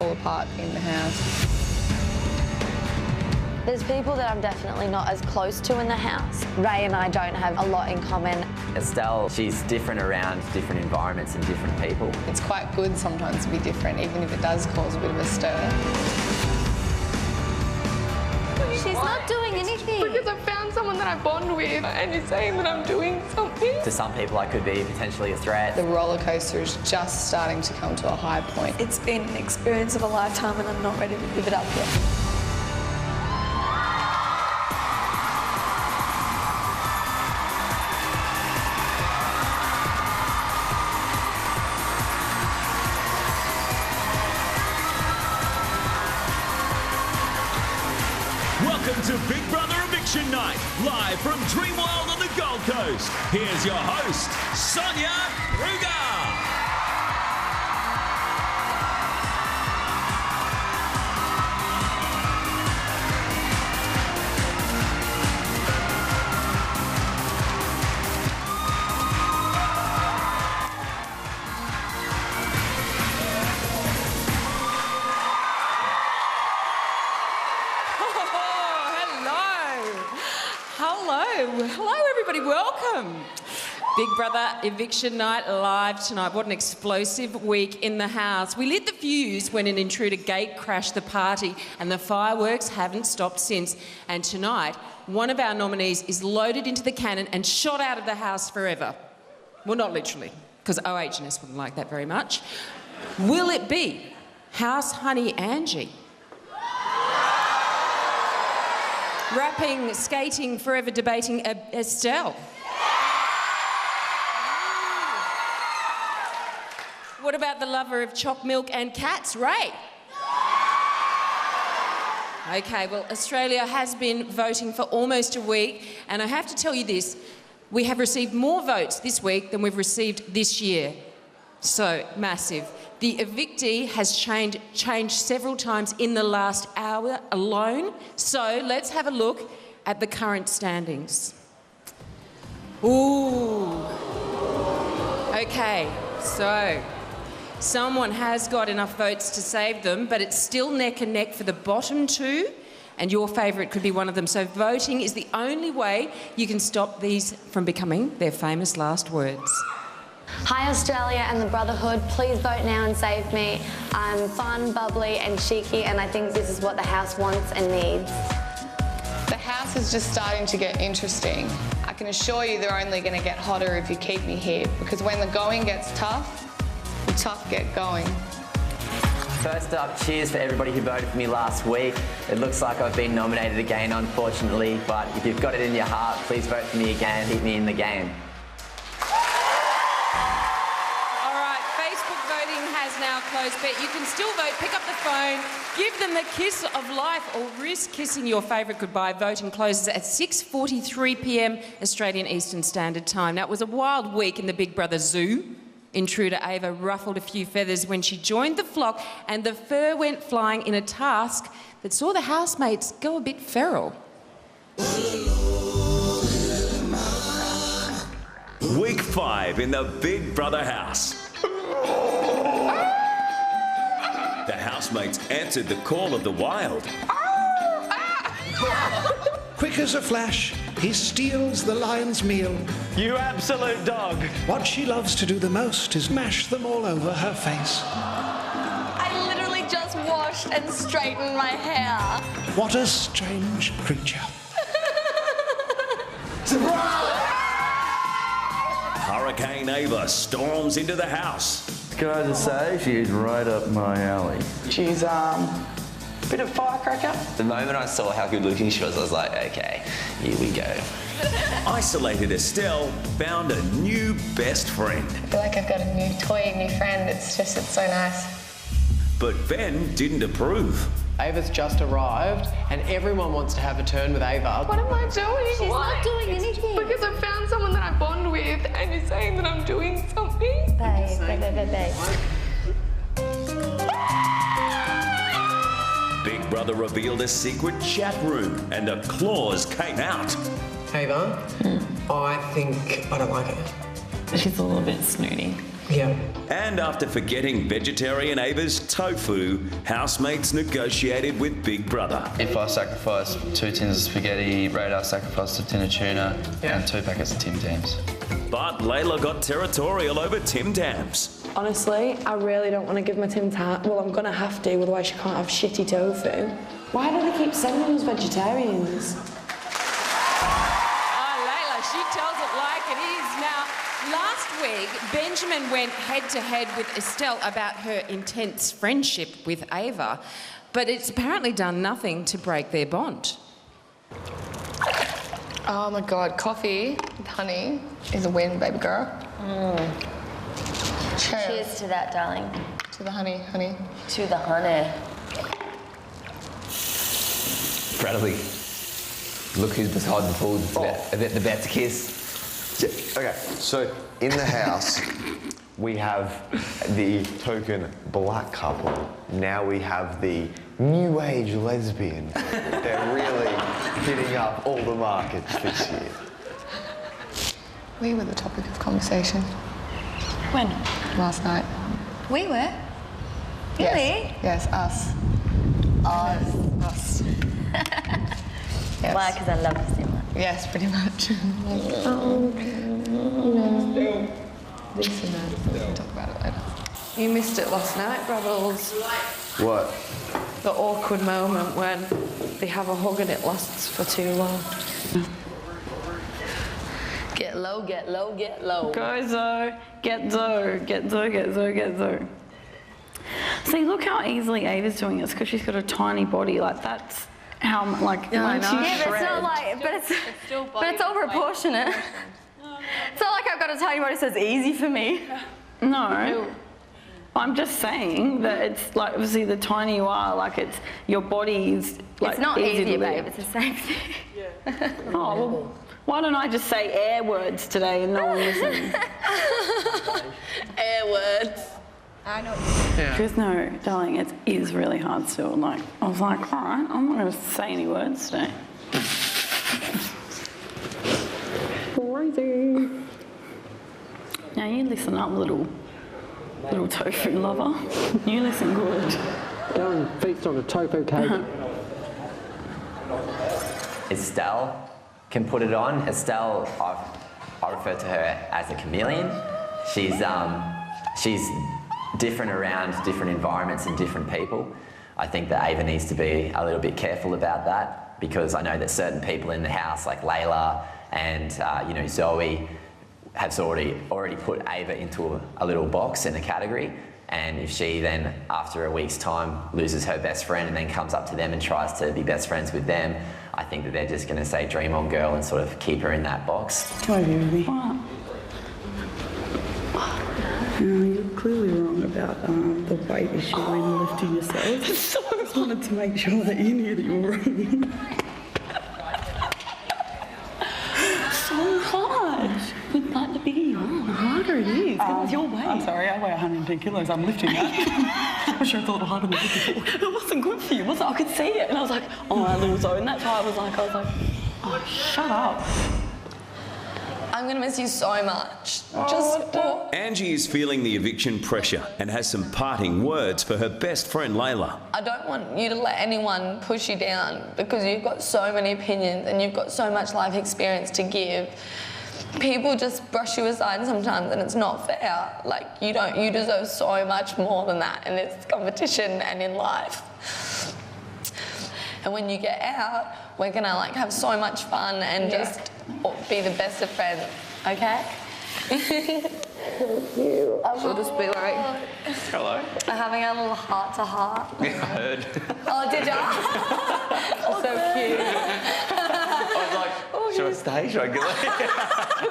fall apart in the house. There's people that I'm definitely not as close to in the house. Ray and I don't have a lot in common. Estelle, she's different around different environments and different people. It's quite good sometimes to be different, even if it does cause a bit of a stir. She's not doing anything. Because I found someone that I bond with and you're saying that I'm doing something. To some people, I could be potentially a threat. The roller coaster is just starting to come to a high point. It's been an experience of a lifetime and I'm not ready to give it up yet. Welcome to Big Brother Eviction Night, live from Dreamworld on the Gold Coast. Here's your host, Sonia Kruger. Hello everybody, welcome. Big Brother Eviction Night live tonight. What an explosive week in the house. We lit the fuse when an intruder gate crashed the party and the fireworks haven't stopped since. And tonight, one of our nominees is loaded into the cannon and shot out of the house forever. Well, not literally, because OH&S wouldn't like that very much. Will it be House Honey Angie? Rapping, skating, forever debating Estelle. What about the lover of choc milk and cats, Ray? Okay, well, Australia has been voting for almost a week, and I have to tell you this, we have received more votes this week than we've received this year. So, massive. The evictee has changed several times in the last hour alone. So let's have a look at the current standings. Ooh. Okay, so someone has got enough votes to save them, but it's still neck and neck for the bottom two, and your favourite could be one of them. So voting is the only way you can stop these from becoming their famous last words. Hi Australia and the Brotherhood, please vote now and save me. I'm fun, bubbly and cheeky and I think this is what the house wants and needs. The house is just starting to get interesting. I can assure you they're only going to get hotter if you keep me here, because when the going gets tough, the tough get going. First up, cheers for everybody who voted for me last week. It looks like I've been nominated again, unfortunately, but if you've got it in your heart, please vote for me again, keep me in the game. Now closed, but you can still vote. Pick up the phone, give them the kiss of life or risk kissing your favourite goodbye. Voting closes at 6:43 p.m. Australian Eastern Standard Time. Now, it was a wild week in the Big Brother Zoo. Intruder Ava ruffled a few feathers when she joined the flock and the fur went flying in a task that saw the housemates go a bit feral. Week 5 in the Big Brother house. The housemates answered the call of the wild. Quick as a flash, he steals the lion's meal. You absolute dog. What she loves to do the most is mash them all over her face. I literally just washed and straightened my hair. What a strange creature. Hurricane Ava storms into the house. Can I just say, she's right up my alley. She's a bit of firecracker. The moment I saw how good looking she was, I was like, okay, here we go. Isolated Estelle found a new best friend. I feel like I've got a new toy, a new friend. It's so nice. But Ben didn't approve. Ava's just arrived and everyone wants to have a turn with Ava. What am I doing? She's not doing anything. Because I found someone that I bond with and you're saying that I'm doing something. Babe. Big Brother revealed a secret chat room and a clause came out. Ava, I think I don't like her. She's a little bit snooty. Yeah. And after forgetting vegetarian Ava's tofu, housemates negotiated with Big Brother. If I sacrifice 2 tins of spaghetti, Radar sacrificed a tin of tuna and 2 packets of Tim Tams. But Layla got territorial over Tim Tams. Honestly, I really don't want to give my Tim Tam. Well, I'm going to have to, otherwise she can't have shitty tofu. Why do they keep sending us vegetarians? Layla, she tells it like it is. Now, last week, Benjamin went head-to-head with Estelle about her intense friendship with Ava, but it's apparently done nothing to break their bond. Oh my God, coffee with honey is a win, baby girl. Cheers to that, darling. To the honey. To the honey. Bradley, look who's beside the pool. About to kiss. Yeah, okay, so in the house, we have the token black couple. Now we have the new age lesbian. They're really hitting up all the markets this year. We were the topic of conversation. When? Last night. We were? Really? Yes, us. Us. Yes. Why? Because I love you so much. Yes, pretty much. This and that. We'll talk about it later. You missed it last night, Brabbles. What? The awkward moment when they have a hug and it lasts for too long. Get low, get low, get low. Go Zoe, get Zoe, get Zoe, get Zoe, get Zoe. See, look how easily Ava's doing this because she's got a tiny body. Like that's how once you Yeah, but shred. it's not like, but it's all proportionate. It's not like I've got a tiny body, so it's easy for me. No. I'm just saying that it's like obviously the tiny you are, like it's your body's like It's not easy easy, to babe. live. It's the same thing. Oh well, why don't I just say air words today and no one listens? Air words. I know. Because no, darling, it is really hard still. Like I was like, all right, I'm not going to say any words today. Crazy. Now you listen up, little tofu lover. You listen good. Go and feast on a tofu cake. Estelle can put it on. Estelle, I refer to her as a chameleon. She's different around different environments and different people. I think that Ava needs to be a little bit careful about that because I know that certain people in the house, like Layla and Zoe, have already put Ava into a little box in a category. And if she then, after a week's time, loses her best friend and then comes up to them and tries to be best friends with them, I think that they're just going to say dream on girl and sort of keep her in that box. Come over here with me. What? No, you're clearly wrong about the weight issue when lifting yourself. So I just wanted to make sure that you knew that you were wrong. So hard. With like the bigger you are, the harder it is. It's your weight. I'm sorry, I weigh 110 kilos. I'm lifting that. I'm sure it's a little harder than before. It wasn't good for you, was it? I could see it, and I was like, oh, my little Zoe. And that's why I was like, oh, shut up. I'm going to miss you so much. Angie is feeling the eviction pressure and has some parting words for her best friend Layla. I don't want you to let anyone push you down because you've got so many opinions and you've got so much life experience to give. People just brush you aside sometimes and it's not fair. Like, you deserve so much more than that in this competition and in life. And when you get out, we're gonna have so much fun and just be the best of friends, okay? Thank you. We'll just be like, hello. Having a little heart-to-heart. Yeah, I heard. Oh, did ya? so cute. I was like, should I stay? Should I go?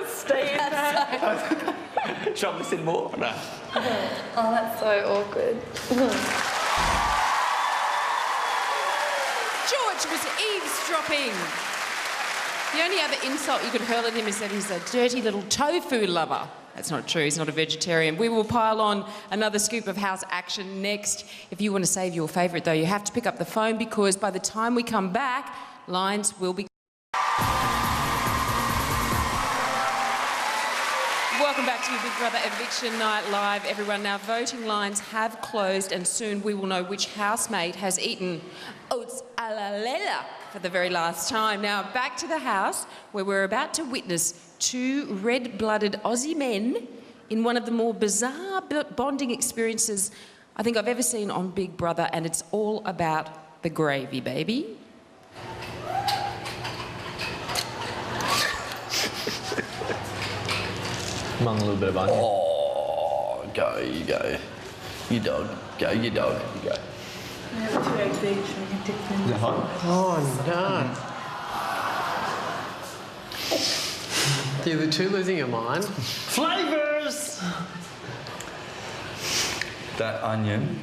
Stay in there. Should I listen more? No. Oh, that's so awkward. George was eavesdropping. The only other insult you could hurl at him is that he's a dirty little tofu lover. That's not true, he's not a vegetarian. We will pile on another scoop of house action next. If you want to save your favourite though, you have to pick up the phone because by the time we come back, lines will be... Welcome back to your Big Brother Eviction Night Live, everyone. Now, voting lines have closed and soon we will know which housemate has eaten oats a la lela for the very last time. Now, back to the house where we're about to witness two red-blooded Aussie men in one of the more bizarre bonding experiences I think I've ever seen on Big Brother, and it's all about the gravy, baby. Among a little bit of onion. Oh, go, you go. You dog. Go, you dog. You go. Is it hot? Oh, no. You're the two losing your mind. Flavours! That onion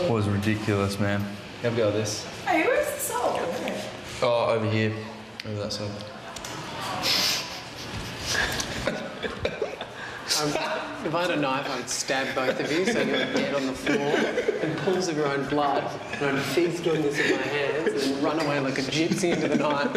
was ridiculous, man. Have a go at this. Hey, where's the salt? Oh, over here. Over that side. If I had a knife, I'd stab both of you so you're dead on the floor and pools of your own blood. And I'd feast doing this with my hands and then run away like a gypsy into the night.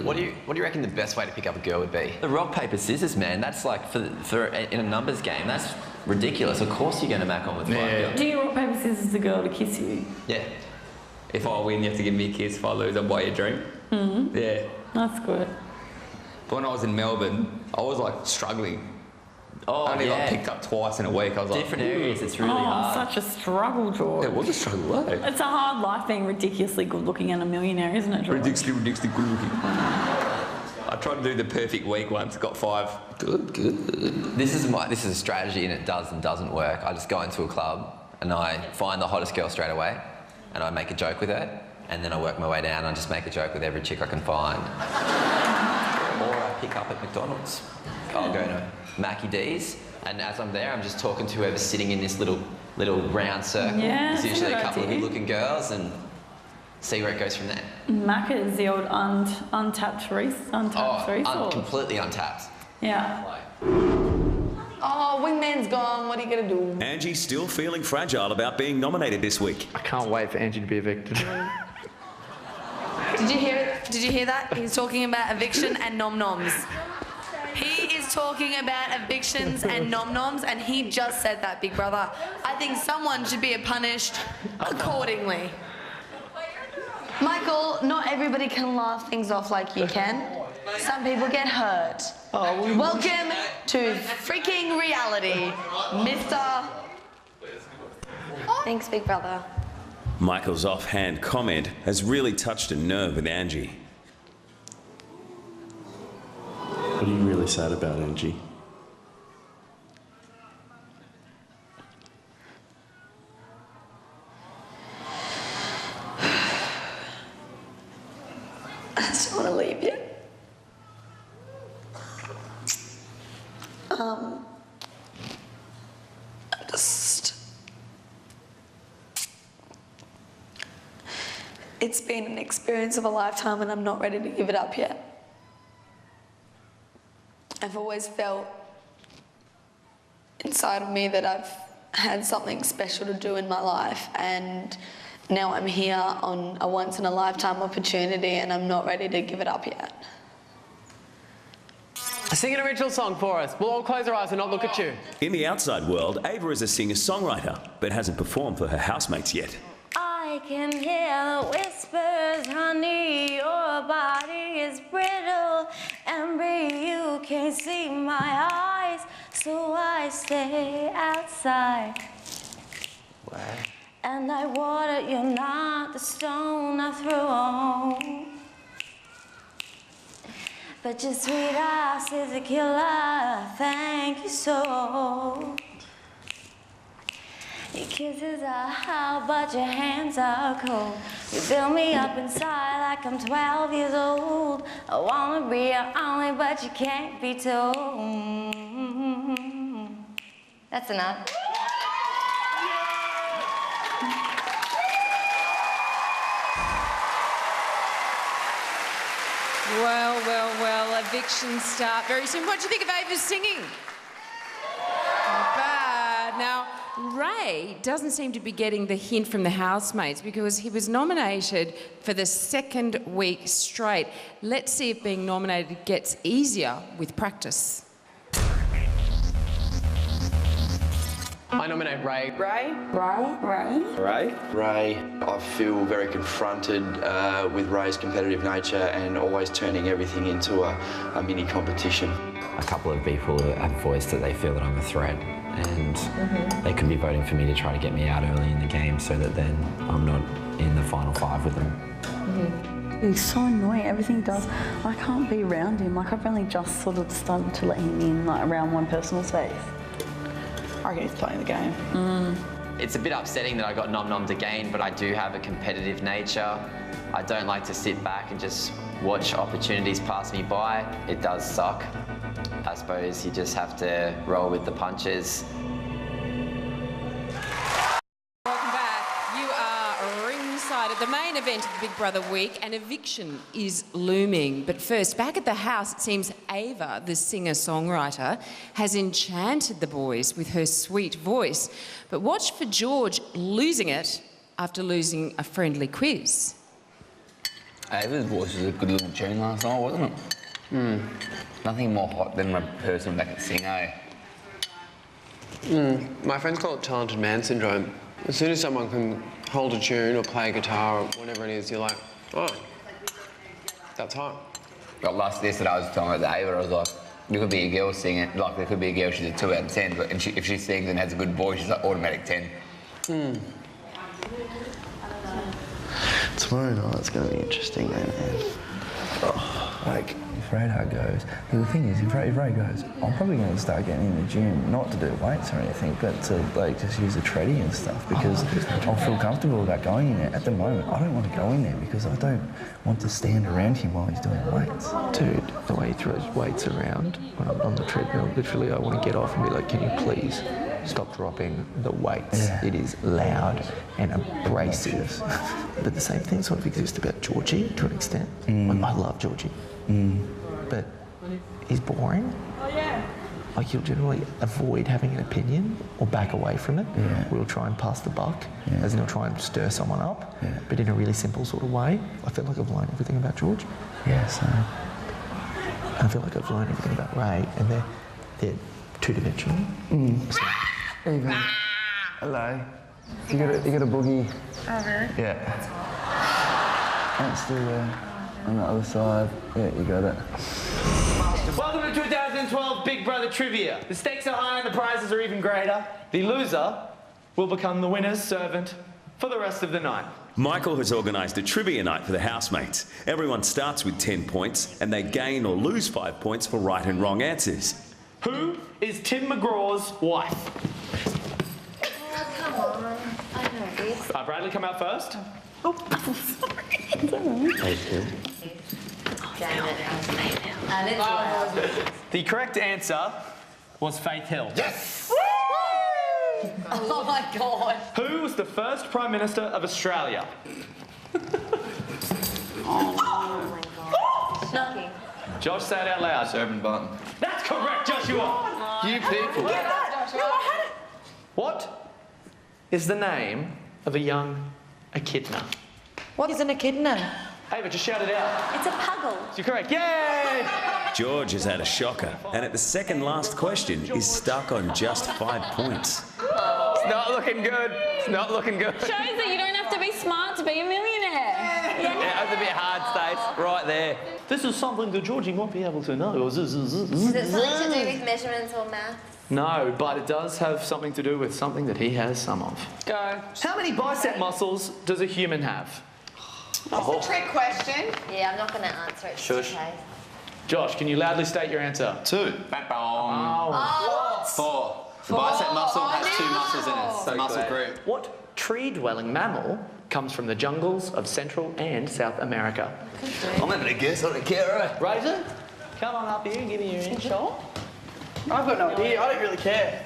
What do you reckon the best way to pick up a girl would be? The rock, paper, scissors, man. That's like, for in a numbers game, that's ridiculous. Of course you're going to mac on with five girls. Do you rock, paper, scissors the girl to kiss you? Yeah. If I win, you have to give me a kiss. If I lose, I'll buy you a drink. Mm-hmm. Yeah. That's good. But when I was in Melbourne, I was like struggling. Oh, I only yeah. got picked up twice in a week. I was like, different areas, it's really hard. Such a struggle, George. It was a struggle, eh? It's a hard life being ridiculously good looking and a millionaire, isn't it, George? Ridiculously good looking. I tried to do the perfect week once, got 5. Good. This is a strategy, and it does and doesn't work. I just go into a club and I find the hottest girl straight away, and I make a joke with her, and then I work my way down and I just make a joke with every chick I can find. Or I pick up at McDonald's. I'll go to Mackie D's, and as I'm there, I'm just talking to whoever's sitting in this little round circle. Yeah, There's usually a that's a couple good of idea. good-looking girls, and see where it goes from there. Macca's the old untapped resource. Completely untapped. Yeah. Oh, wingman's gone. What are you going to do? Angie's still feeling fragile about being nominated this week. I can't wait for Angie to be evicted. Did you hear it? Did you hear that? He's talking about eviction and nom-noms. He is talking about evictions and nom-noms, and he just said that, Big Brother. I think someone should be punished accordingly. Michael, not everybody can laugh things off like you can. Some people get hurt. Welcome to freaking reality, Mr. Thanks, Big Brother. Michael's offhand comment has really touched a nerve with Angie. What are you really sad about, Angie? I just don't want to leave you. It's been an experience of a lifetime, and I'm not ready to give it up yet. I've always felt inside of me that I've had something special to do in my life, and now I'm here on a once-in-a-lifetime opportunity, and I'm not ready to give it up yet. Sing an original song for us. We'll all close our eyes and not look at you. In the outside world, Ava is a singer-songwriter, but hasn't performed for her housemates yet. I can hear the whispers, honey, your body is brittle, and you can't see my eyes, so I stay outside. Wow. And I water you, not the stone I threw on. But your sweet ass is a killer, thank you so. Your kisses are hot, but your hands are cold. You fill me up inside like I'm 12 years old. I wanna be your only, but you can't be told. That's enough. Well, evictions start very soon. What do you think of Ava's singing? Not bad. Now, Ray doesn't seem to be getting the hint from the housemates because he was nominated for the second week straight. Let's see if being nominated gets easier with practice. I nominate Ray. Ray? I feel very confronted with Ray's competitive nature and always turning everything into a mini competition. A couple of people have voiced that they feel that I'm a threat, and they could be voting for me to try to get me out early in the game so that then I'm not in the final 5 with them. He's so annoying, everything he does. I can't be around him. Like, I've only just sort of started to let him in, like, around one personal space. I reckon he's playing the game. It's a bit upsetting that I got nom-nommed again, but I do have a competitive nature. I don't like to sit back and just watch opportunities pass me by. It does suck. I suppose you just have to roll with the punches. Welcome back. You are ringside at the main event of the Big Brother week, and eviction is looming. But first, back at the house, it seems Ava, the singer-songwriter, has enchanted the boys with her sweet voice. But watch for George losing it after losing a friendly quiz. Ava's voice was a good little tune last night, wasn't it? Nothing more hot than a person that can sing, eh? My friends call it talented man syndrome. As soon as someone can hold a tune or play a guitar or whatever it is, you're like, oh, that's hot. But yesterday I was telling Ava, I was like, you could be a girl singing, like there could be a girl, she's a 2 out of 10, but if she sings and has a good voice, she's like automatic 10. Tomorrow night's going to be interesting, man. Like, if radar goes, the thing is, if Ray goes, I'm probably going to start getting in the gym, not to do weights or anything, but to like just use a treadie and stuff, because I'll feel comfortable about going in there. At the moment, I don't want to go in there because I don't want to stand around him while he's doing weights. Dude, the way he throws weights around when I'm on the treadmill, literally I want to get off and be like, can you please stop dropping the weights? Yeah. It is loud and abrasive. But the same thing sort of exists about Georgie to an extent. I love Georgie. But he's boring. Like, he'll generally avoid having an opinion or back away from it. We'll try and pass the buck, as in he'll try and stir someone up, but in a really simple sort of way. I feel like I've learned everything about George. Yeah, so... I feel like I've learned everything about Ray, and they're two-dimensional. Even. Hello. You got a boogie? Yeah. That's still there. On the other side. Yeah, you got it. Welcome to 2012 Big Brother Trivia. The stakes are higher and the prizes are even greater. The loser will become the winner's servant for the rest of the night. Michael has organised a trivia night for the housemates. Everyone starts with 10 points and they gain or lose 5 points for right and wrong answers. Who is Tim McGraw's wife? Oh, come on. I know this. Bradley, come out first. The correct answer was Faith Hill. Yes! Oh my God. Who was the first Prime Minister of Australia? Oh my God. Shocking. Josh, say it out loud. Urban Button. That's correct, Joshua. You people. Get that? No, I had it. What is the name of a young echidna? What is an echidna? Ava, just shout it out. It's a puggle. You're correct. Yay! George has had a shocker, and at the second last question is stuck on just 5 points. It's not looking good. It's not looking good. Shows that you don't have to be smart to be a millionaire. Yeah, that's a bit hard, Stace. Right there. This is something that Georgie might be able to know. Is it something to do with measurements or maths? No, but it does have something to do with something that he has some of. Go. How many bicep muscles does a human have? That's a trick question. Yeah, I'm not going to answer it. Shush. Okay. Josh, can you loudly state your answer? 2. Bam, bam. Oh, 4. The bicep muscle has 2 muscles in it. It's a muscle group. What tree-dwelling mammal comes from the jungles of Central and South America? I'm having a guess on it, Kara. Razor, come on up here and give me your answer. Sure. I've got no idea. I don't really care.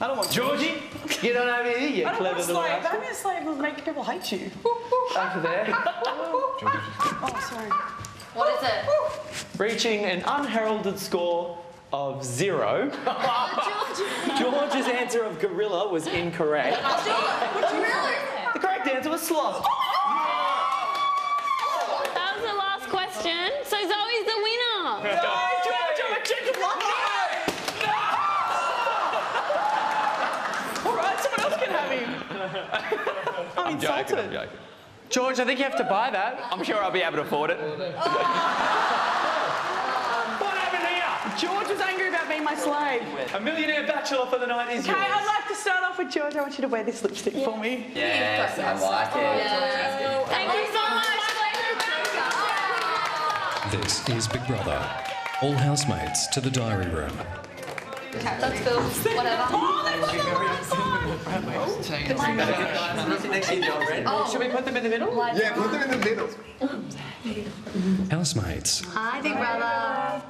I don't want Georgie, get on over here, you clever little slave. rascal. Don't be a slave will make people hate you. Over there. Oh, sorry. what is it? Reaching an unheralded score of 0. George's answer of gorilla was incorrect. The correct answer was sloth. That was the last question. So Zoe's the winner. No, George, I'm a chicken block. All right, someone else can have him. I'm insulted. I'm joking. George, I think you have to buy that. I'm sure I'll be able to afford it. What happened here? George was angry about being my slave. A millionaire bachelor for the night is Okay, yours. I'd like to start off with George. I want you to wear this lipstick for me. Yes, I like it. Thank you so much. This is Big Brother. All housemates to the diary room. Let's go. Whatever. Should we put them in the middle? Yeah, put them in the middle. Housemates, Hi, Big Brother.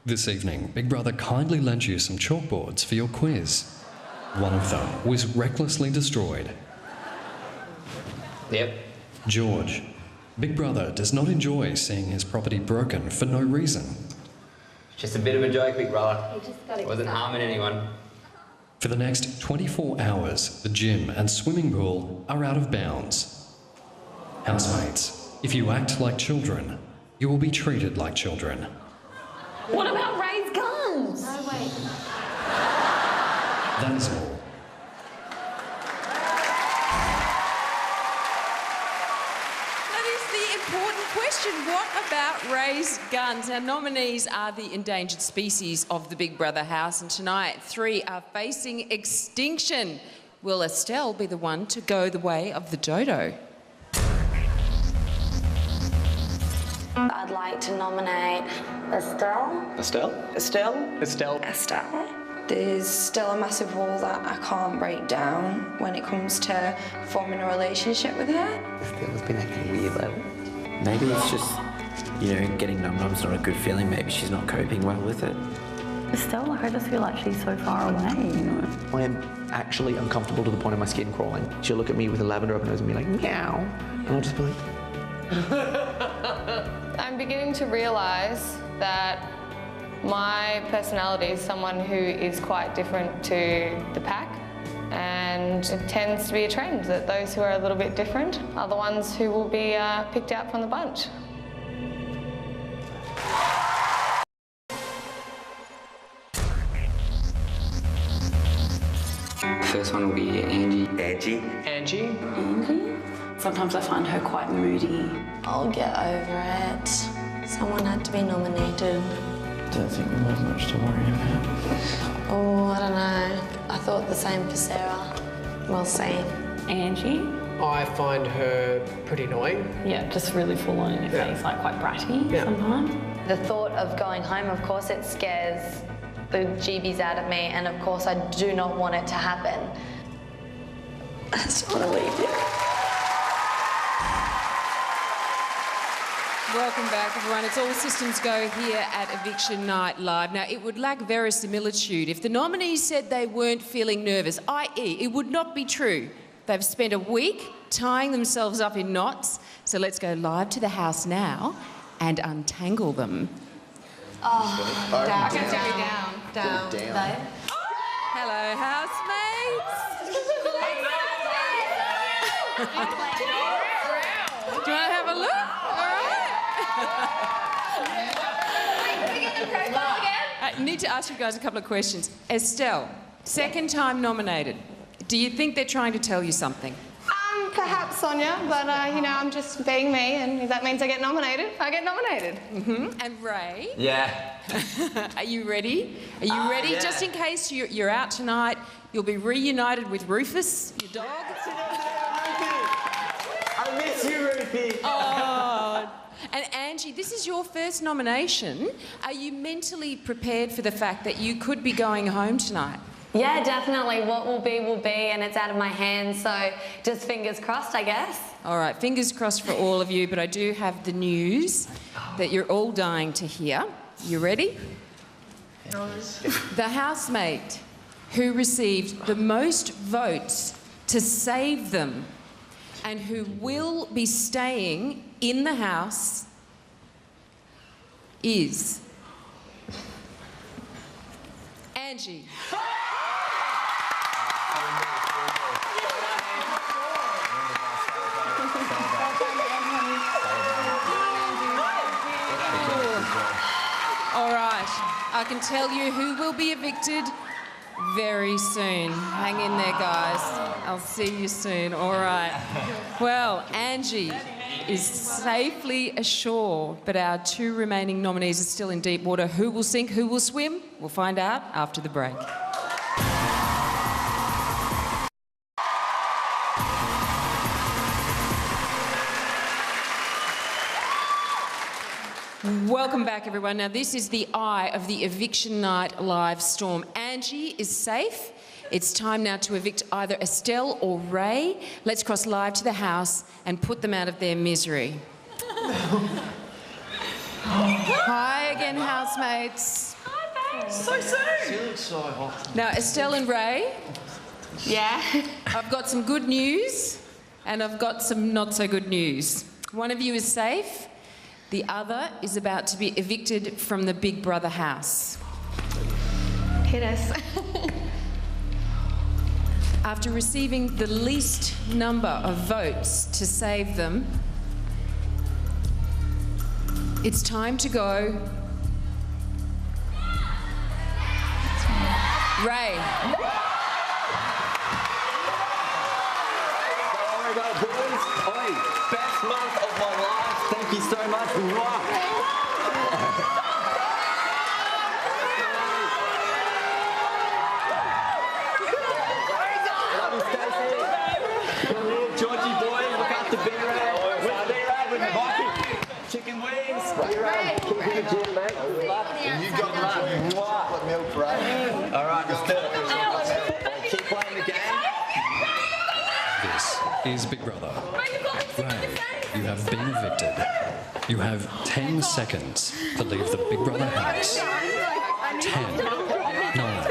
this evening, Big Brother kindly lent you some chalkboards for your quiz. One of them was recklessly destroyed. Yep. George, Big Brother does not enjoy seeing his property broken for no reason. Just a bit of a joke, Big Brother. Wasn't harming anyone. For the next 24 hours, the gym and swimming pool are out of bounds. Housemates, if you act like children, you will be treated like children. What about Ray's guns? No, wait. That is all. That is the important question. What about Ray's guns? Our nominees are the endangered species of the Big Brother house, and tonight 3 are facing extinction. Will Estelle be the one to go the way of the dodo? I'd like to nominate Estelle. Estelle? Estelle? Estelle. Estelle. There's still a massive wall that I can't break down when it comes to forming a relationship with her. Estelle's been acting weird lately. Maybe it's just, getting num-num's not a good feeling. Maybe she's not coping well with it. Estelle, I just feel like she's so far away, I am actually uncomfortable to the point of my skin crawling. She'll look at me with a lavender up her nose and be like, meow. And I'll just be like... I'm beginning to realise that my personality is someone who is quite different to the pack, and it tends to be a trend that those who are a little bit different are the ones who will be picked out from the bunch. First one will be Angie. Angie? Sometimes I find her quite moody. I'll get over it. Someone had to be nominated. Don't think we'll have much to worry about. Oh, I don't know. I thought the same for Sarah. We'll see. Angie? I find her pretty annoying. Yeah, just really full on in your face, like quite bratty sometimes. The thought of going home, of course, it scares the GBs out of me, and of course, I do not want it to happen. I just want to leave you. Welcome back, everyone. It's all systems go here at Eviction Night Live. Now, it would lack verisimilitude if the nominees said they weren't feeling nervous, i.e. it would not be true. They've spent a week tying themselves up in knots, so let's go live to the house now and untangle them. Oh, down. I can take you down. Down. Down. Hello, housemates. Do you want to have a look? I need to ask you guys a couple of questions. Estelle, second time nominated. Do you think they're trying to tell you something? Perhaps, Sonia, but I'm just being me, and if that means I get nominated, I get nominated. And Ray? Yeah. Are you ready? Are you ready? Yeah. Just in case you're out tonight, you'll be reunited with Rufus, your dog. I miss you, Ruthie. Oh. And Angie, this is your first nomination. Are you mentally prepared for the fact that you could be going home tonight? Yeah, definitely. What will be, and it's out of my hands, so just fingers crossed, I guess. All right, fingers crossed for all of you, but I do have the news that you're all dying to hear. You ready? The housemate who received the most votes to save them and who will be staying in the house is Angie. All right, I can tell you who will be evicted very soon. Hang in there, guys. I'll see you soon. All right. Well, Angie is safely ashore, but our two remaining nominees are still in deep water. Who will sink, who will swim? We'll find out after the break. Welcome back, everyone. Now, this is the eye of the Eviction Night live storm. Angie is safe. It's time now to evict either Estelle or Ray. Let's cross live to the house and put them out of their misery. Hi again, housemates. Hi, babes. So soon. She looks so hot. Now, Estelle and Ray. Yeah? I've got some good news and I've got some not so good news. One of you is safe. The other is about to be evicted from the Big Brother house. Hit us. After receiving the least number of votes to save them, it's time to go. Ray. Don't worry about it, boys. Oi, best month of my life. Thank you so much. Georgie boy, look after B-Rad. With B-Rad, with Mikey. Chicken wings. B-Rad, keep it in the gym, mate. You got chocolate milk, right? All right, let's do it. Keep playing the game. This is Big Brother. Ray, you have been evicted. You have 10 seconds to leave the Big Brother house. 10, 9,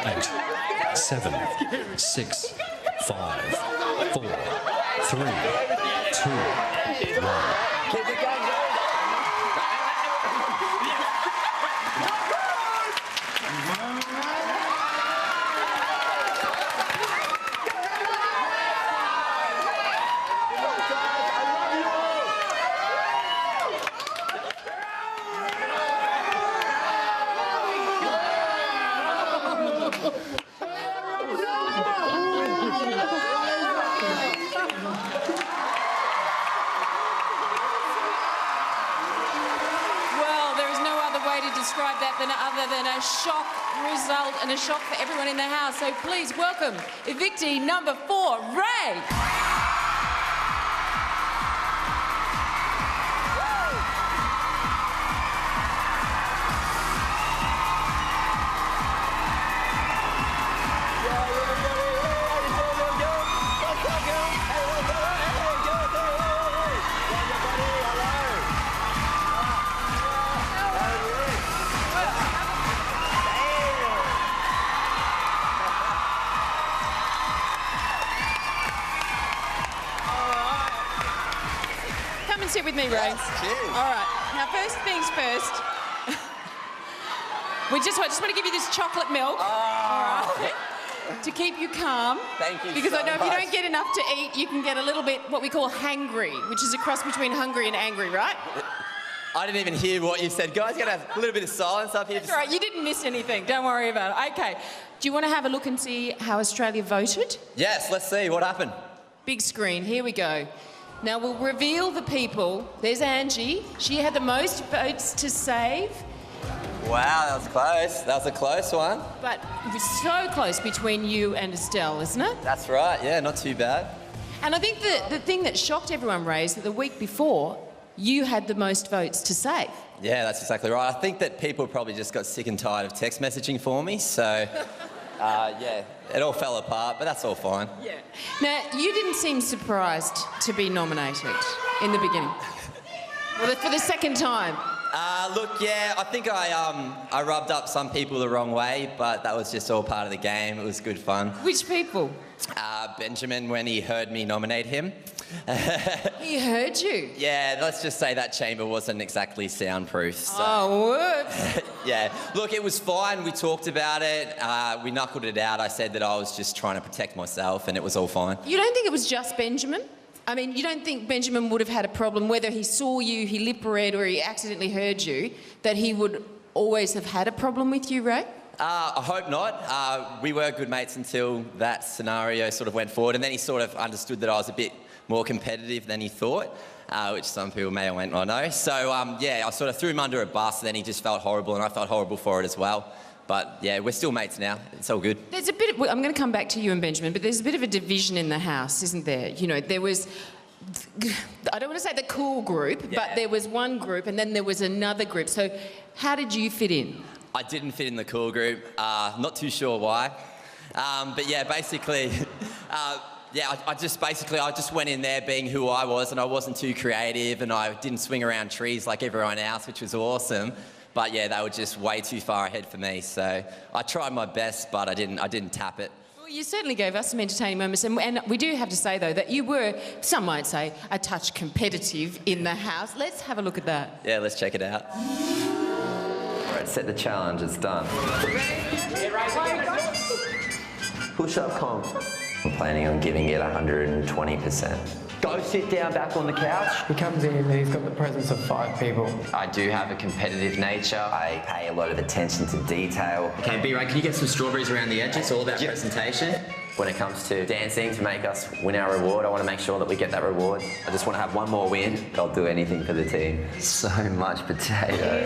8, 7, 6, 5, 4, 3, 2, 1. Keep it going, describe that other than a shock result and a shock for everyone in the house. So please welcome evictee number 4, Ray. Sit with me, Ray. Yes, cheers. All right. Now, first things first. I just want to give you this chocolate milk. All right. To keep you calm. Thank you. Because so I know much. if you don't get enough to eat, you can get a little bit what we call hangry, which is a cross between hungry and angry, right? I didn't even hear what you said. Guys, gonna have a little bit of silence up here. That's all right. You didn't miss anything. Don't worry about it. Okay. Do you want to have a look and see how Australia voted? Yes, let's see what happened. Big screen. Here we go. Now, we'll reveal the people. There's Angie. She had the most votes to save. Wow, that was close. That was a close one. But it was so close between you and Estelle, isn't it? That's right. Yeah, not too bad. And I think that the thing that shocked everyone, Ray, is that the week before, you had the most votes to save. Yeah, that's exactly right. I think that people probably just got sick and tired of text messaging for me, so... yeah, it all fell apart, but that's all fine. Yeah. Now, you didn't seem surprised to be nominated in the beginning. Well, for the second time. Look, yeah, I think I rubbed up some people the wrong way, but that was just all part of the game. It was good fun. Which people? Benjamin, when he heard me nominate him. He heard you? Yeah, let's just say that chamber wasn't exactly soundproof. So. Oh, whoops. Yeah, look, it was fine. We talked about it. We knuckled it out. I said that I was just trying to protect myself, and it was all fine. You don't think it was just Benjamin? I mean, you don't think Benjamin would have had a problem, whether he saw you, he lip read, or he accidentally heard you, that he would always have had a problem with you, Ray? I hope not. We were good mates until that scenario sort of went forward, and then he sort of understood that I was a bit more competitive than he thought, which some people may or may not know. So, yeah, I sort of threw him under a bus, and then he just felt horrible, and I felt horrible for it as well. But, yeah, we're still mates now. It's all good. There's a bit of, I'm going to come back to you and Benjamin, but there's a bit of a division in the house, isn't there? You know, there was, I don't want to say the cool group, but there was one group and then there was another group. So how did you fit in? I didn't fit in the cool group. Not too sure why. But, yeah, basically... Yeah, I just went in there being who I was, and I wasn't too creative, and I didn't swing around trees like everyone else, which was awesome. But yeah, they were just way too far ahead for me. So I tried my best, but I didn't tap it. Well, you certainly gave us some entertaining moments, and we do have to say though that you were, some might say, a touch competitive in the house. Let's have a look at that. Yeah, let's check it out. All right, set the challenge. It's done. Push-up comp. I'm planning on giving it 120%. Go sit down back on the couch. He comes in and he's got the presence of 5 people. I do have a competitive nature. I pay a lot of attention to detail. Okay, B-Ray, can you get some strawberries around the edges? It's all about presentation. When it comes to dancing to make us win our reward, I want to make sure that we get that reward. I just want to have one more win. I'll do anything for the team. So much potato.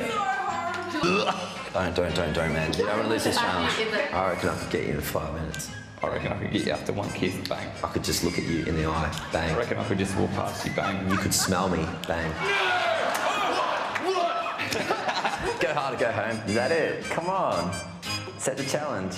Don't, man. You don't want to lose this challenge. I reckon I could get you in 5 minutes. I reckon I could get you after one kiss, bang. I could just look at you in the eye, bang. I reckon I could just walk past you, bang. You could smell me, bang. Go hard or go home. Is that it? Come on. Set the challenge.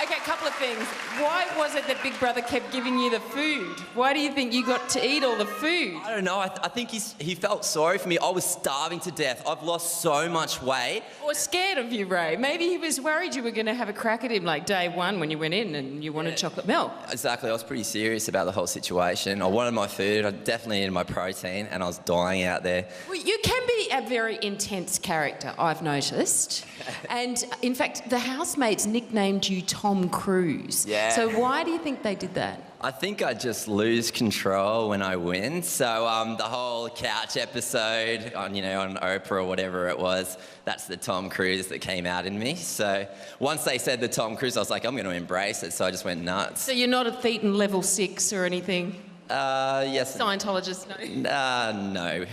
Okay, a couple of things. Why was it that Big Brother kept giving you the food? Why do you think you got to eat all the food? I don't know. I think he felt sorry for me. I was starving to death. I've lost so much weight. Or scared of you, Ray. Maybe he was worried you were going to have a crack at him like day one when you went in and you wanted chocolate milk. Exactly. I was pretty serious about the whole situation. I wanted my food. I definitely needed my protein, and I was dying out there. Well, you can be a very intense character, I've noticed. And, in fact, the housemates nicknamed you Tom Cruise. Yeah. So why do you think they did that? I think I just lose control when I win. So the whole couch episode on Oprah or whatever it was, that's the Tom Cruise that came out in me. So once they said the Tom Cruise, I was like, I'm going to embrace it. So I just went nuts. So you're not a Thetan level 6 or anything? Yes. Scientologist, no? No.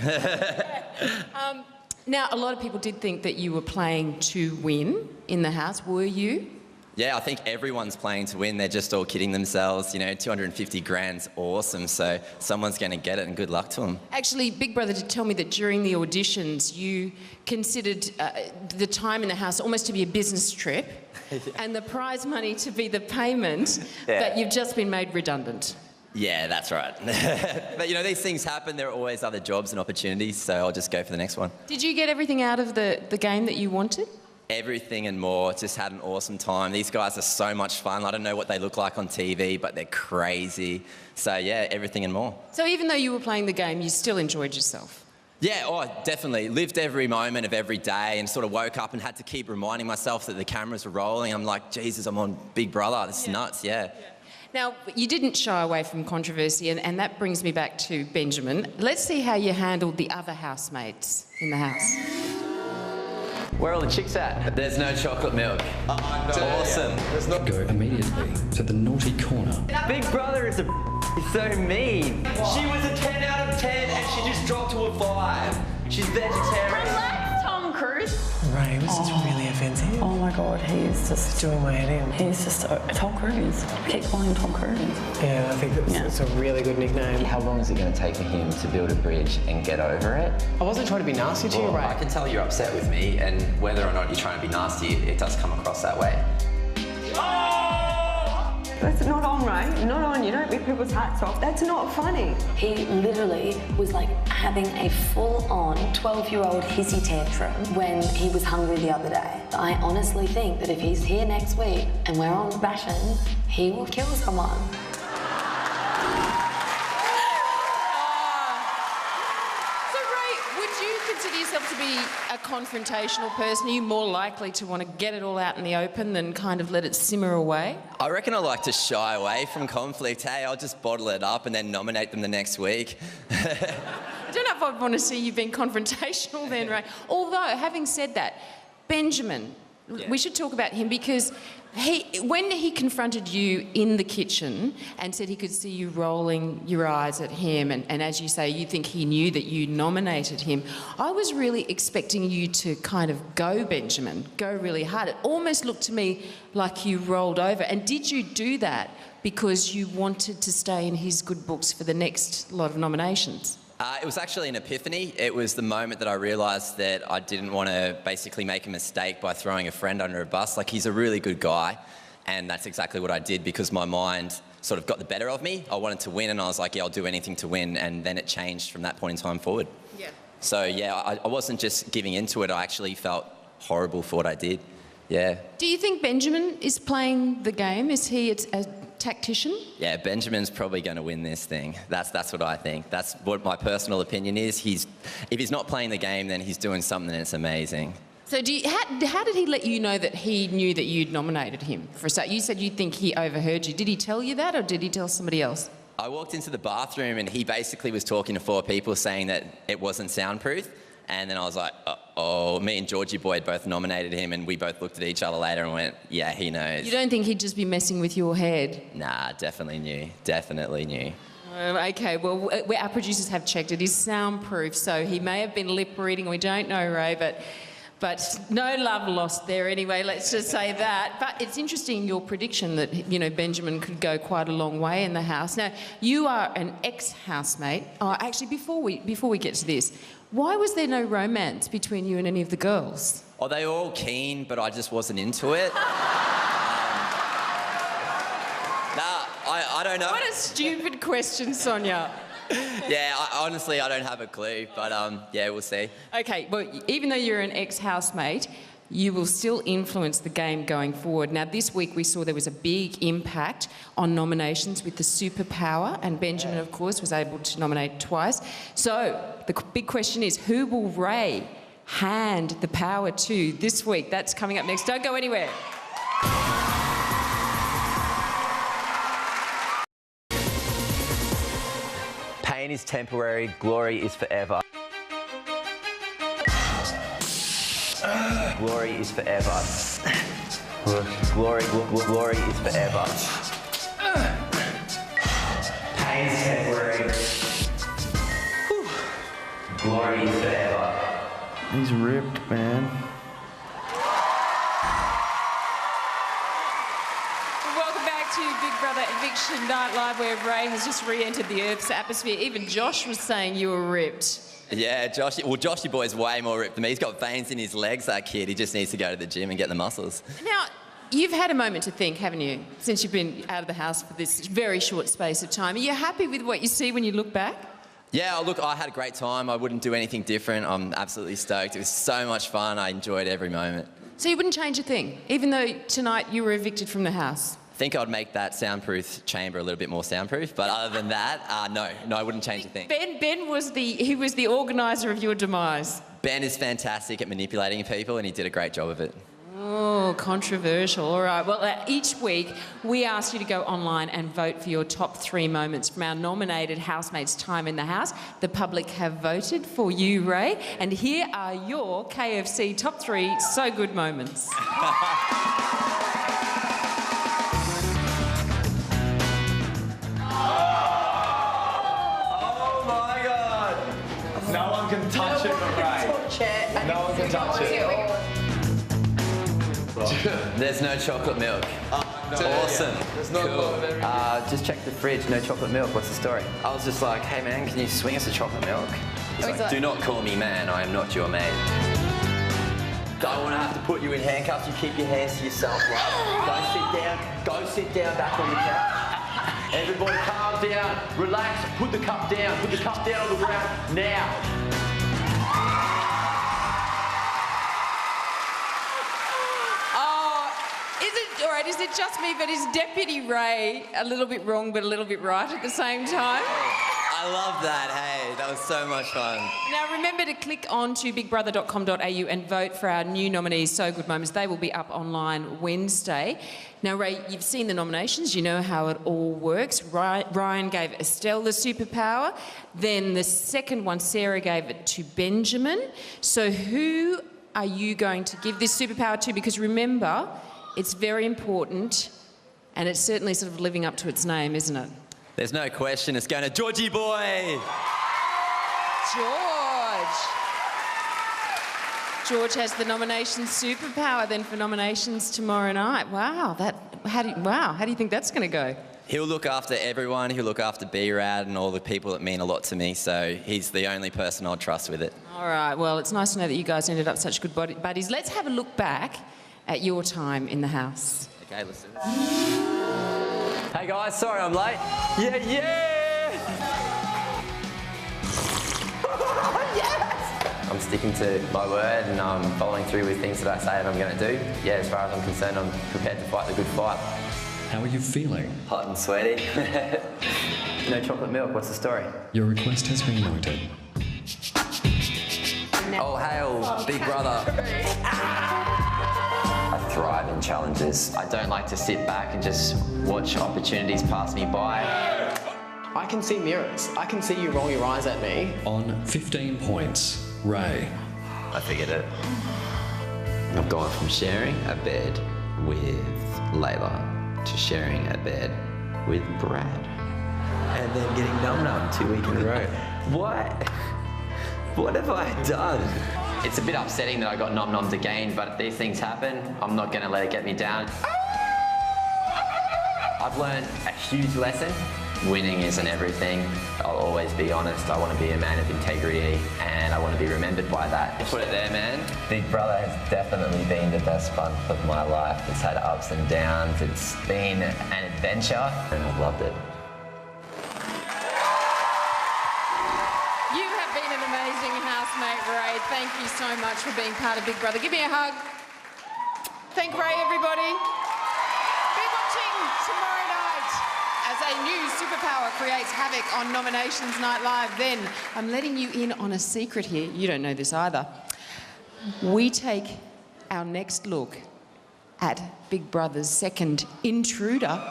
Now, a lot of people did think that you were playing to win in the house. Were you? Yeah, I think everyone's playing to win. They're just all kidding themselves. 250 grand's awesome, so someone's going to get it, and good luck to them. Actually, Big Brother did tell me that during the auditions, you considered the time in the house almost to be a business trip, and the prize money to be the payment, but you've just been made redundant. Yeah, that's right. But, these things happen. There are always other jobs and opportunities, so I'll just go for the next one. Did you get everything out of the game that you wanted? Everything and more. Just had an awesome time. These guys are so much fun. I don't know what they look like on TV, but they're crazy. So, yeah, everything and more. So even though you were playing the game, you still enjoyed yourself? Yeah, definitely. Lived every moment of every day and sort of woke up and had to keep reminding myself that the cameras were rolling. I'm like, Jesus, I'm on Big Brother. This is nuts, yeah. Now, you didn't shy away from controversy, and that brings me back to Benjamin. Let's see how you handled the other housemates in the house. Where are all the chicks at? There's no chocolate milk. No. Awesome. Go immediately to the naughty corner. Big Brother is he's so mean. She was a 10 out of 10 and she just dropped to a 5. She's vegetarian. Relax, Tom Cruise. Ray, was this really offensive? Oh my God, he's just doing my head in. He's just Tom Cruise. Keep calling him Tom Cruise. Yeah, I think it's a really good nickname. How long is it going to take for him to build a bridge and get over it? I wasn't trying to be nasty to you, Ray. I can tell you're upset with me, and whether or not you're trying to be nasty, it does come across that way. That's not on, Ray. Not on. You don't rip people's hats off. That's not funny. He literally was like having a full-on 12-year-old hissy tantrum when he was hungry the other day. I honestly think that if he's here next week and we're on rations, he will kill someone. Consider yourself to be a confrontational person? Are you more likely to want to get it all out in the open than kind of let it simmer away? I reckon I like to shy away from conflict. Hey, I'll just bottle it up and then nominate them the next week. I don't know if I'd want to see you being confrontational then, Ray. Although, having said that, Benjamin, we should talk about him because when he confronted you in the kitchen and said he could see you rolling your eyes at him and as you say, you think he knew that you nominated him, I was really expecting you to kind of go, Benjamin, go really hard. It almost looked to me like you rolled over. And did you do that because you wanted to stay in his good books for the next lot of nominations? It was actually an epiphany. It was the moment that I realised that I didn't want to basically make a mistake by throwing a friend under a bus. Like, he's a really good guy, and that's exactly what I did because my mind sort of got the better of me. I wanted to win, and I was like, yeah, I'll do anything to win, and then it changed from that point in time forward. Yeah. So, yeah, I wasn't just giving into it. I actually felt horrible for what I did. Yeah. Do you think Benjamin is playing the game? Is he a tactician? Yeah, Benjamin's probably going to win this thing. That's what I think. That's what my personal opinion is. If he's not playing the game, then he's doing something that's amazing. So how did he let you know that he knew that you'd nominated him for a start? You said you think he overheard you. Did he tell you that or did he tell somebody else? I walked into the bathroom and he basically was talking to 4 people saying that it wasn't soundproof. And then I was like, oh, me and Georgie Boyd both nominated him and we both looked at each other later and went, yeah, he knows. You don't think he'd just be messing with your head? Nah, definitely knew. Definitely knew. OK, well, our producers have checked. It is soundproof, so he may have been lip reading. We don't know, Ray, but no love lost there anyway, let's just say that. But it's interesting, your prediction that, you know, Benjamin could go quite a long way in the house. Now, you are an ex-housemate. Oh, actually, before we get to this, why was there no romance between you and any of the girls? Oh, they were all keen, but I just wasn't into it. I don't know. What a stupid question, Sonia. Yeah, honestly, I don't have a clue, but yeah, we'll see. OK, well, even though you're an ex-housemate, you will still influence the game going forward. Now, this week we saw there was a big impact on nominations with the superpower, and Benjamin, of course, was able to nominate twice. So the big question is, who will Ray hand the power to this week? That's coming up next. Don't go anywhere. Pain is temporary, glory is forever. Glory is forever. Glory is forever. Pain is temporary. Glory is forever. He's ripped, man. Welcome back to Big Brother Eviction Night Live, where Ray has just re-entered the Earth's atmosphere. Even Josh was saying you were ripped. Yeah, Joshy Boy's way more ripped than me. He's got veins in his legs, that kid. He just needs to go to the gym and get the muscles. Now, you've had a moment to think, haven't you, since you've been out of the house for this very short space of time. Are you happy with what you see when you look back? Yeah, look, I had a great time. I wouldn't do anything different. I'm absolutely stoked. It was so much fun. I enjoyed every moment. So you wouldn't change a thing, even though tonight you were evicted from the house? I think I'd make that soundproof chamber a little bit more soundproof, but other than that, no, I wouldn't change a thing. Ben was the organiser of your demise. Ben is fantastic at manipulating people, and he did a great job of it. Oh, controversial. All right. Well, each week we ask you to go online and vote for your top 3 moments from our nominated housemates' time in the house. The public have voted for you, Ray, and here are your KFC top 3 so good moments. No one can touch it but Ray. No one can touch it. There's no chocolate milk. Awesome. There's no cool. Just check the fridge, no chocolate milk. What's the story? I was just like, hey man, can you swing us a chocolate milk? He's like, do not call me man, I am not your mate. Don't want to have to put you in handcuffs. You keep your hands to yourself, right? Go sit down. Go sit down back on the couch. Everybody calm down. Relax. Put the cup down. Put the cup down on the ground now. All right, is it just me, but is Deputy Ray a little bit wrong but a little bit right at the same time? I love that, hey, that was so much fun. Now remember to click on to bigbrother.com.au and vote for our new nominees, So Good Moments. They will be up online Wednesday. Now, Ray, you've seen the nominations, you know how it all works. Ryan gave Estelle the superpower, then the second one, Sarah gave it to Benjamin. So who are you going to give this superpower to? Because remember, it's very important, and it's certainly sort of living up to its name, isn't it? There's no question, it's going to Georgie boy. George has the nomination superpower then for nominations tomorrow night. Wow, how do you think that's going to go? He'll look after everyone. He'll look after B-Rad and all the people that mean a lot to me. So he's the only person I'll trust with it. All right, well, it's nice to know that you guys ended up such good buddies. Let's have a look back at your time in the house. Okay, listen. Hey guys, sorry I'm late. Yeah! Yes! I'm sticking to my word and I'm following through with things that I say that I'm going to do. Yeah, as far as I'm concerned, I'm prepared to fight the good fight. How are you feeling? Hot and sweaty. No chocolate milk, what's the story? Your request has been noted. Oh, hail, big brother. I thrive in challenges. I don't like to sit back and just watch opportunities pass me by. I can see mirrors. I can see you roll your eyes at me. On 15 points, Ray. I figured it. I've gone from sharing a bed with Layla to sharing a bed with Brad. And then getting num-num 2 weeks in a row. What have I done? It's a bit upsetting that I got nom-noms again, but these things happen. I'm not going to let it get me down. I've learned a huge lesson. Winning isn't everything. I'll always be honest. I want to be a man of integrity, and I want to be remembered by that. Put it there, man. Big Brother has definitely been the best month of my life. It's had ups and downs. It's been an adventure, and I've loved it. Housemate Ray, thank you so much for being part of Big Brother. Give me a hug. Thank Ray, everybody. Be watching tomorrow night as a new superpower creates havoc on Nominations Night Live. Then I'm letting you in on a secret here. You don't know this either. We take our next look at Big Brother's second intruder.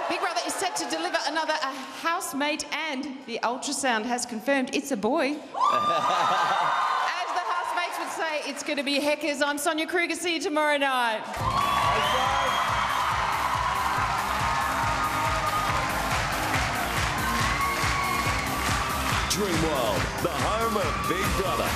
Big Brother is set to deliver another housemate, and the ultrasound has confirmed it's a boy. As the housemates would say, it's going to be heckers. I'm Sonia Kruger. See you tomorrow night. Dream World, the home of Big Brother.